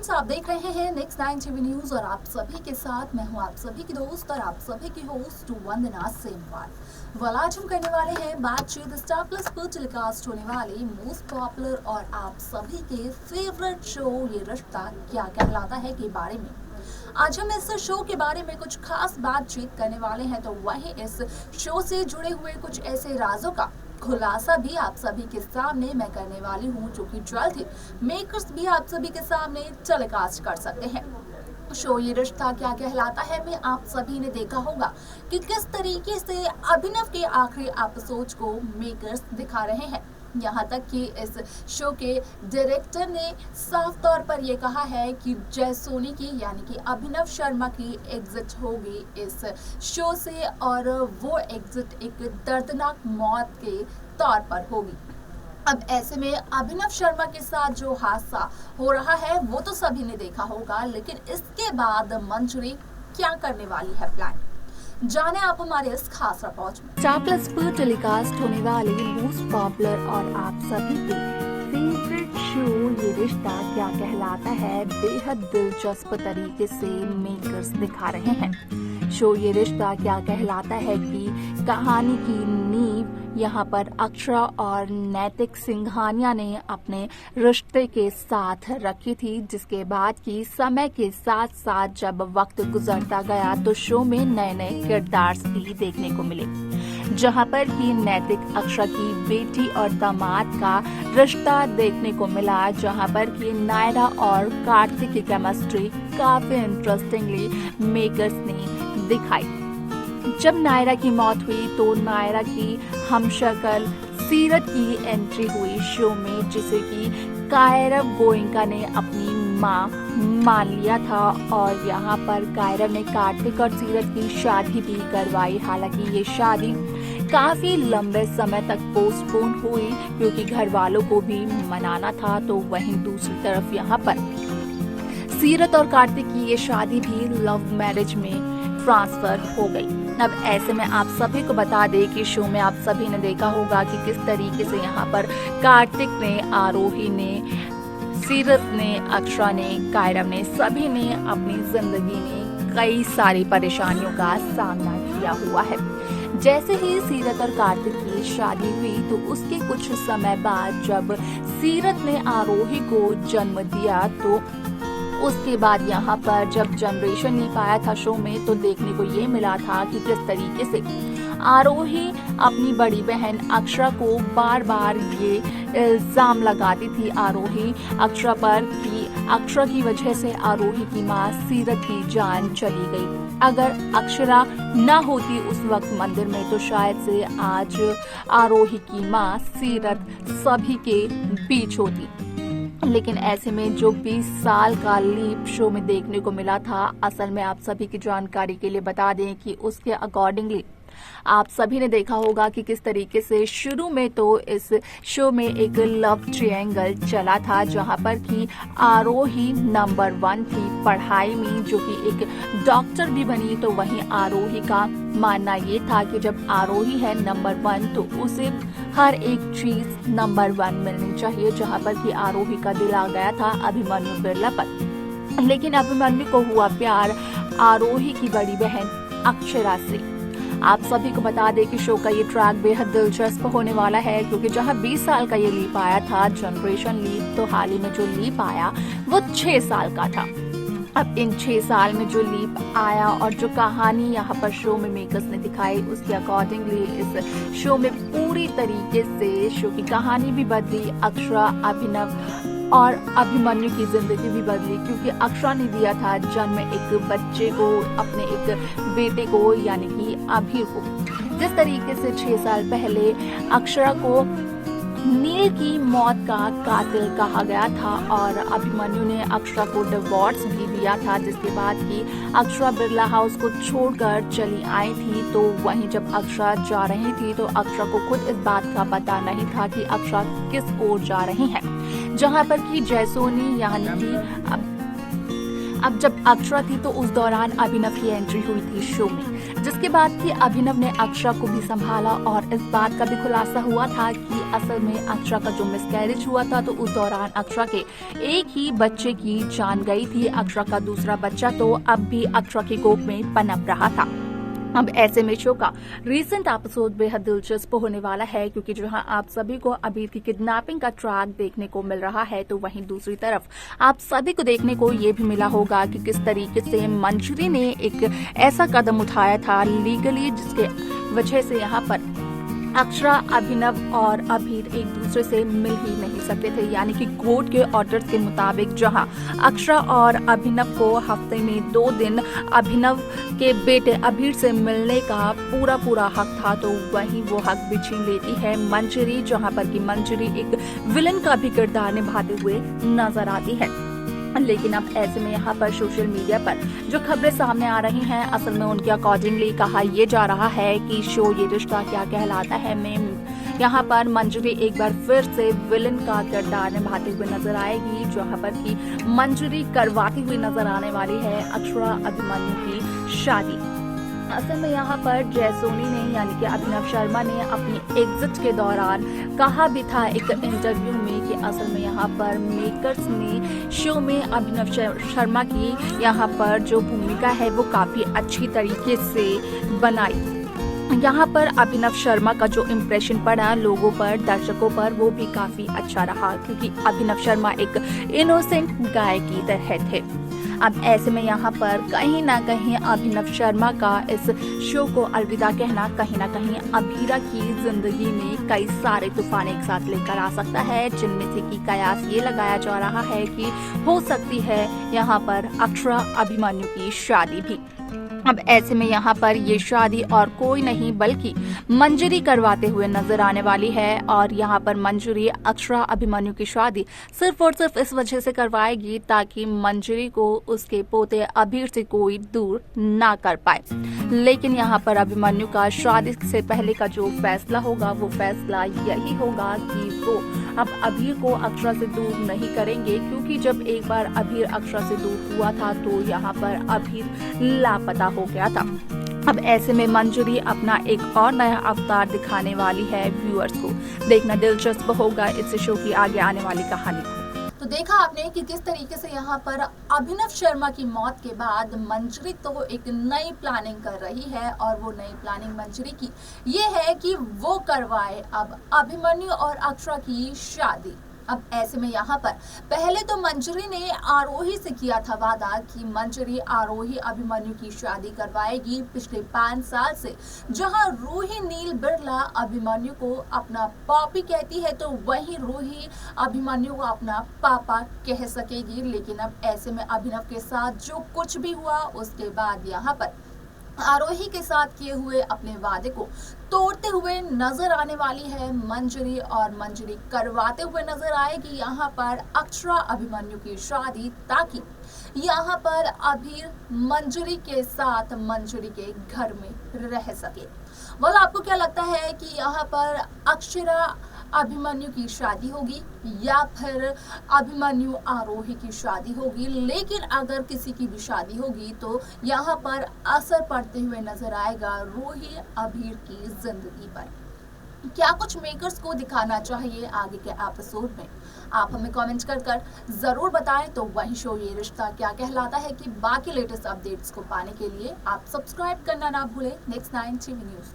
Friends, आप देख रहे हैं नेक्स्ट 9 टीवी न्यूज और आप सभी के साथ मैं हूं आप सभी की दोस्त और आप सभी की होस्ट वंदना सेमवाल। आज हम करने वाले हैं बातचीत स्टार प्लस पर टेलीकास्ट होने वाले मोस्ट पॉपुलर और आप सभी के फेवरेट शो ये रिश्ता क्या कहलाता है के बारे में। आज हम इस शो के बारे में कुछ खास बातचीत करने वाले हैं, तो वही इस शो से जुड़े हुए कुछ ऐसे राजों का खुलासा भी आप सभी के सामने मैं करने वाली हूँ, जो कि जल्द ही मेकर्स भी आप सभी के सामने टेलीकास्ट कर सकते हैं। शो ये रिश्ता क्या कहलाता है में आप सभी ने देखा होगा कि किस तरीके से अभिनव के आखिरी एपिसोड को मेकर्स दिखा रहे हैं। यहाँ तक कि इस शो के डायरेक्टर ने साफ तौर पर यह कहा है कि जय सोनी की यानी कि अभिनव शर्मा की एग्जिट होगी इस शो से, और वो एग्जिट एक दर्दनाक मौत के तौर पर होगी। अब ऐसे में अभिनव शर्मा के साथ जो हादसा हो रहा है वो तो सभी ने देखा होगा, लेकिन इसके बाद मंजरी क्या करने वाली है प्लान, जाने आप हमारे इस खास रिपोर्ट में। स्टार प्लस पर टेलीकास्ट होने वाले मोस्ट पॉपुलर और आप सभी के फेवरेट शो ये रिश्ता क्या कहलाता है बेहद दिलचस्प तरीके से मेकर्स दिखा रहे हैं। शो ये रिश्ता क्या कहलाता है कि कहानी की नींव यहाँ पर अक्षरा और नैतिक सिंघानिया ने अपने रिश्ते के साथ रखी थी, जिसके बाद की समय के साथ साथ जब वक्त गुजरता गया तो शो में नए नए किरदार भी देखने को मिले, जहाँ पर कि नैतिक अक्षरा की बेटी और दामाद का रिश्ता देखने को मिला, जहाँ पर कि नायरा और कार्तिक की केमिस्ट्री काफी इंटरेस्टिंगली मेकर्स ने दिखाई। जब नायरा की मौत हुई तो नायरा की हमशक्ल सीरत की एंट्री हुई शो में, जिसे कि कायरव गोयनका ने अपनी मां मान लिया था, और यहाँ पर कायरव ने कार्तिक और सीरत की शादी भी करवाई। हालांकि ये शादी काफी लंबे समय तक पोस्टपोन हुई क्योंकि घर वालों को भी मनाना था। तो वहीं दूसरी तरफ यहाँ पर सीरत और कार्तिक की ये शादी भी लव मैरिज में ट्रांसफर हो गई। अब ऐसे में आप सभी को बता दें कि शो में आप सभी ने देखा होगा कि किस तरीके से यहाँ पर कार्तिक ने, आरोही ने, सीरत ने, अक्षरा ने, कायरव ने, सभी ने अपनी जिंदगी में कई सारी परेशानियों का सामना किया हुआ है। जैसे ही सीरत और कार्तिक की शादी हुई तो उसके कुछ समय बाद जब सीरत ने आरोही को जन्म दिया तो उसके बाद यहाँ पर जब जनरेशन नहीं पाया था शो में, तो देखने को ये मिला था कि किस तरीके से आरोही अपनी बड़ी बहन अक्षरा को बार बार ये इल्जाम लगाती थी आरोही अक्षरा पर कि अक्षरा की वजह से आरोही की माँ सीरत की जान चली गई। अगर अक्षरा न होती उस वक्त मंदिर में तो शायद से आज आरोही की माँ सीरत सभी के बीच होती। लेकिन ऐसे में जो 20 साल का लीप शो में देखने को मिला था, असल में आप सभी की जानकारी के लिए बता दें कि उसके अकॉर्डिंगली आप सभी ने देखा होगा कि किस तरीके से शुरू में तो इस शो में एक लव ट्रायंगल चला था, जहां पर कि आरोही नंबर 1 थी पढ़ाई में, जो कि एक डॉक्टर भी बनी। तो वहीं आरोही का मानना ये था कि जब आरोही है नंबर 1 तो उसे हर एक चीज नंबर 1 मिलनी चाहिए, जहां पर कि आरोही का दिल आ गया था अभिमन्यु बिरला पर। लेकिन अभिमन्यु को हुआ प्यार आरोही की बड़ी बहन अक्षरा से। आप सभी को बता दें कि शो का ये ट्रैक बेहद दिलचस्प होने वाला है, क्योंकि जहां 20 साल का ये लीप आया था जनरेशन लीप, तो हाल ही में जो लीप आया वो 6 साल का था। अब इन 6 साल में जो लीप आया और जो कहानी यहाँ पर शो में मेकर्स ने दिखाई, उसके अकॉर्डिंगली इस शो में पूरी तरीके से शो की कहानी भी बदली। अक्षरा, अभिनव और अभिमन्यु की जिंदगी भी बदली, क्योंकि अक्षरा ने दिया था जन्म एक बच्चे को, अपने एक बेटे को यानी कि अभि को। जिस तरीके से 6 साल पहले अक्षरा को नील की मौत का कातिल कहा गया था और अभिमन्यु ने अक्षरा को डिवोर्स भी दिया था, जिसके बाद की अक्षरा बिरला हाउस को छोड़कर चली आई थी। तो वहीं जब अक्षरा जा रही थी तो अक्षरा को खुद इस बात का पता नहीं था कि अक्षरा किस ओर जा रही है, जहां पर कि जय सोनी यानी कि अब जब अक्षरा थी तो उस दौरान अभिनव की एंट्री हुई थी शो में, जिसके बाद कि अभिनव ने अक्षरा को भी संभाला और इस बात का भी खुलासा हुआ था कि असल में अक्षरा का जो मिसकैरेज हुआ था तो उस दौरान अक्षरा के एक ही बच्चे की जान गई थी। अक्षरा का दूसरा बच्चा तो अब भी अक्षरा के कोख में पनप रहा था। अब ऐसे में शो का रीसेंट एपिसोड बेहद दिलचस्प होने वाला है, क्योंकि जहां आप सभी को अबीर की किडनैपिंग का ट्रैक देखने को मिल रहा है तो वहीं दूसरी तरफ आप सभी को देखने को ये भी मिला होगा कि किस तरीके से मंजरी ने एक ऐसा कदम उठाया था लीगली, जिसके वजह से यहाँ पर अक्षरा, अभिनव और अबीर एक दूसरे से मिल ही नहीं सकते थे। यानी कि कोर्ट के ऑर्डर्स के मुताबिक जहां अक्षरा और अभिनव को हफ्ते में 2 दिन अभिनव के बेटे अबीर से मिलने का पूरा हक था, तो वहीं वो हक भी छीन लेती है मंजरी, जहां पर कि मंजरी एक विलन का भी किरदार निभाते हुए नजर आती है। लेकिन अब ऐसे में यहाँ पर सोशल मीडिया पर जो खबरें सामने आ रही हैं, असल में उनके अकॉर्डिंगली कहा यह जा रहा है कि शो ये रिश्ता क्या कहलाता है में यहाँ पर मंजरी एक बार फिर से विलन का किरदार निभाते हुए नजर आएगी, जहाँ पर कि मंजरी करवाती हुई नजर आने वाली है अक्षरा अभिमन्यु की शादी। असल में यहाँ पर जयसोनी ने यानी कि अभिनव शर्मा ने अपनी एग्जिट के दौरान कहा भी था एक इंटरव्यू में कि असल में यहाँ पर मेकर्स ने शो में अभिनव शर्मा की यहाँ पर जो भूमिका है वो काफी अच्छी तरीके से बनाई। यहाँ पर अभिनव शर्मा का जो इम्प्रेशन पड़ा लोगों पर, दर्शकों पर, वो भी काफी अच्छा रहा, क्योंकि अभिनव शर्मा एक इनोसेंट गाय की तरह थे। अब ऐसे में यहाँ पर कहीं ना कहीं अभिनव शर्मा का इस शो को अलविदा कहना कहीं ना कहीं अबीरा की जिंदगी में कई सारे तूफान एक साथ लेकर आ सकता है, जिनमें से कि कयास ये लगाया जा रहा है कि हो सकती है यहाँ पर अक्षरा अभिमन्यु की शादी भी। अब ऐसे में यहाँ पर ये शादी और कोई नहीं बल्कि मंजरी करवाते हुए नजर आने वाली है, और यहाँ पर मंजरी अक्षरा अभिमन्यु की शादी सिर्फ और सिर्फ इस वजह से करवाएगी ताकि मंजरी को उसके पोते अबीर से कोई दूर ना कर पाए। लेकिन यहाँ पर अभिमन्यु का शादी से पहले का जो फैसला होगा वो फैसला यही होगा कि वो अब अबीर को अक्षरा से दूर नहीं करेंगे, क्योंकि जब एक बार अबीर अक्षरा से दूर हुआ था तो यहाँ पर अबीर लापता हो गया था। अब ऐसे में मंजरी अपना एक और नया अवतार दिखाने वाली है व्यूअर्स को। देखना दिलचस्प होगा इस शो की आगे आने वाली कहानी को। तो देखा आपने कि किस तरीके से यहाँ पर अभिनव शर्मा की मौत के बाद मंजरी तो एक नई प्लानिंग कर रही है, और वो नई प्लानिंग मंजरी की ये है कि वो करवाए अब अभिमन्यु और अक्षरा की शादी। अब ऐसे में यहाँ पर पहले तो मंजरी ने आरोही से किया था वादा कि मंजरी आरोही अभिमन्यु की शादी करवाएगी। पिछले 5 साल से जहाँ रूही नील बिरला अभिमन्यु को अपना पॉपी कहती है, तो वहीं रूही अभिमन्यु को अपना पापा कह सकेगी। लेकिन अब ऐसे में अभिनव के साथ जो कुछ भी हुआ उसके बाद यहाँ पर आरोही के साथ किए हुए अपने वादे को तोड़ते हुए नजर आने वाली है मंजरी, और मंजरी करवाते हुए नजर आएगी यहाँ पर अक्षरा अभिमन्यु की शादी, ताकि यहाँ पर अबीर मंजरी के साथ मंजरी के घर में रह सके। वाला आपको क्या लगता है कि यहाँ पर अक्षरा अभिमन्यु की शादी होगी या फिर अभिमन्यु आरोही की शादी होगी? लेकिन अगर किसी की भी शादी होगी तो यहाँ पर असर पड़ते हुए नजर आएगा रूही अबीर की जिंदगी पर। क्या कुछ मेकर्स को दिखाना चाहिए आगे के एपिसोड में? आप हमें कमेंट कर जरूर बताएं। तो वही शो ये रिश्ता क्या कहलाता है कि बाकी लेटेस्ट अपडेट्स को पाने के लिए आप सब्सक्राइब करना ना भूलें नेक्स्ट 9 टीवी न्यूज़ को।